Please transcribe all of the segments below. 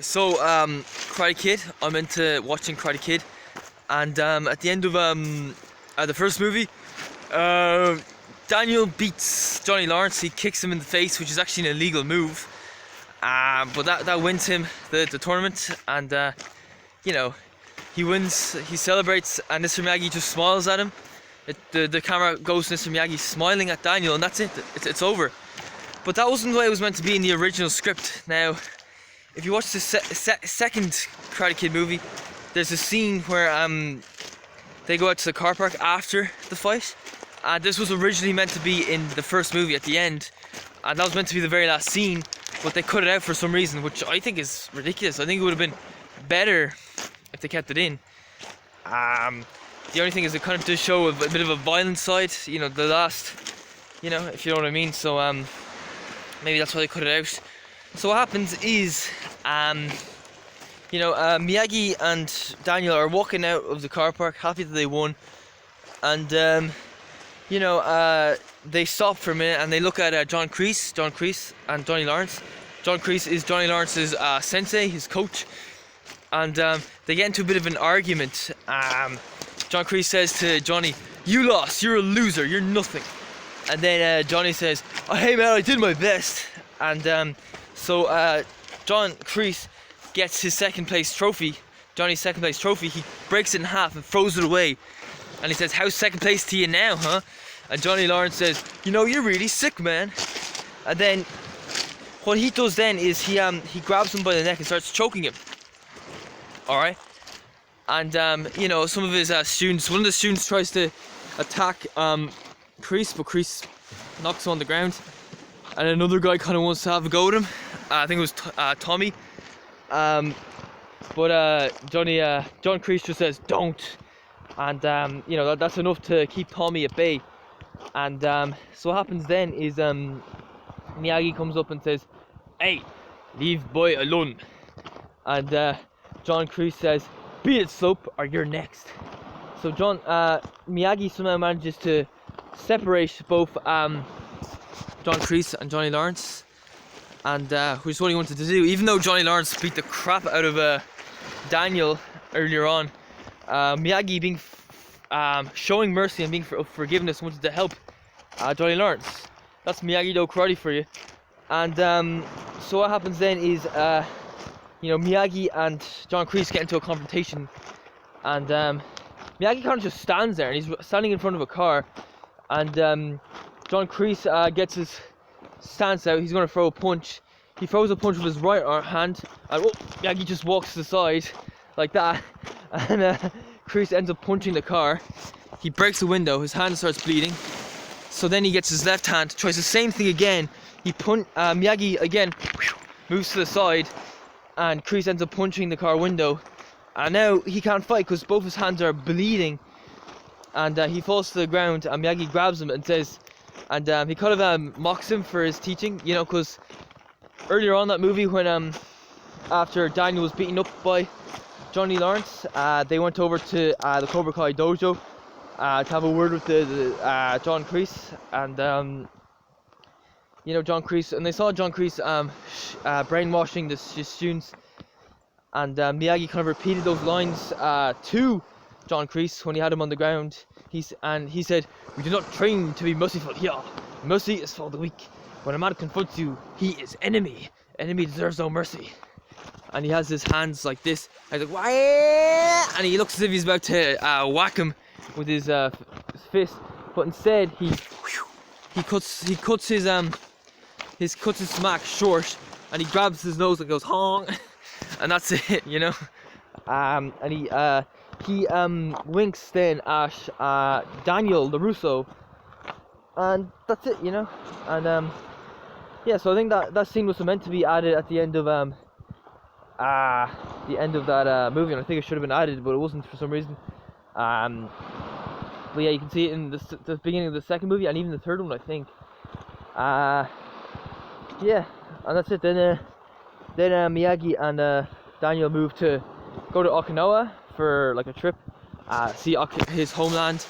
So, Karate Kid. I'm into watching Karate Kid, and at the end of the first movie, Daniel beats Johnny Lawrence. He kicks him in the face, which is actually an illegal move. But that wins him the tournament, and he wins. He celebrates, and Mr. Miyagi just smiles at him. The camera goes to Mr. Miyagi smiling at Daniel, and that's it. It's over. But that wasn't the way it was meant to be in the original script. Now, if you watch the second Karate Kid movie, there's a scene where they go out to the car park after the fight. This was originally meant to be in the first movie at the end, and that was meant to be the very last scene, but they cut it out for some reason, which I think is ridiculous. I think it would have been better if they kept it in. The only thing is it kind of does show a bit of a violent side, the last, if you know what I mean. So maybe that's why they cut it out. So what happens is, Miyagi and Daniel are walking out of the car park, happy that they won, and they stop for a minute and they look at John Kreese and Johnny Lawrence. John Kreese is Johnny Lawrence's sensei, his coach, and they get into a bit of an argument. John Kreese says to Johnny, "You lost, you're a loser, you're nothing." And then Johnny says, "Oh, hey man, I did my best." And so John Kreese gets his second place trophy, Johnny's second place trophy. He breaks it in half and throws it away. And he says, "How's second place to you now, huh?" And Johnny Lawrence says, "You're really sick, man." And then what he does then is he grabs him by the neck and starts choking him. Alright? And some of his students, one of the students tries to attack Kreese, but Kreese knocks him on the ground. And another guy kind of wants to have a go at him. I think it was Tommy. But John Kreese just says, "Don't." And that's enough to keep Tommy at bay. And so what happens then is Miyagi comes up and says, "Hey, leave boy alone." And John Kreese says, "Beat it, Slope, or you're next." So Miyagi somehow manages to separate both John Kreese and Johnny Lawrence, and which is what he wanted to do. Even though Johnny Lawrence beat the crap out of Daniel earlier on, Miyagi being showing mercy and being forgiveness, wanted to help Johnny Lawrence. That's Miyagi-Do karate for you. And so what happens then is Miyagi and John Kreese get into a confrontation, and Miyagi kind of just stands there, and he's standing in front of a car, and John Kreese gets his stance out. He's going to throw a punch. He throws a punch with his right hand, and Miyagi just walks to the side like that, and Kreese ends up punching the car. He breaks the window. His hand starts bleeding. So then he gets his left hand, tries the same thing again. Miyagi again moves to the side, and Kreese ends up punching the car window. And now he can't fight because both his hands are bleeding. And he falls to the ground, and Miyagi grabs him and says, and he kind of mocks him for his teaching, because earlier on that movie when after Daniel was beaten up by Johnny Lawrence, they went over to the Cobra Kai dojo to have a word with the John Kreese, and John Kreese, and they saw John Kreese brainwashing his students, and Miyagi kind of repeated those lines to John Kreese when he had him on the ground. He said, "We do not train to be merciful here. Mercy is for the weak. When a man confronts you, he is enemy. Enemy deserves no mercy." And he has his hands like this. And he's like, "Wah!" And he looks as if he's about to whack him with his fist, but instead he cuts his smack short, and he grabs his nose and goes honk, and that's it, And he winks then at Daniel LaRusso, and that's it, And so I think that scene was meant to be added at the end of that movie, and I think it should have been added, but it wasn't for some reason. But yeah, you can see it in the beginning of the second movie, and even the third one, I think. Yeah, and that's it. Then Miyagi and Daniel moved to go to Okinawa for like a trip, see his homeland,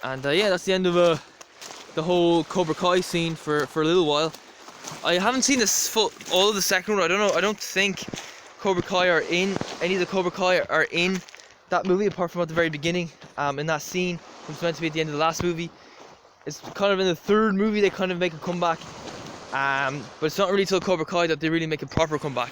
and that's the end of the whole Cobra Kai scene for a little while. I haven't seen all of the second one. I don't know. I don't think Cobra Kai are in, any of the Cobra Kai are in that movie, apart from at the very beginning, in that scene. It's meant to be at the end of the last movie. It's kind of in the third movie they kind of make a comeback. But it's not really till Cobra Kai that they really make a proper comeback.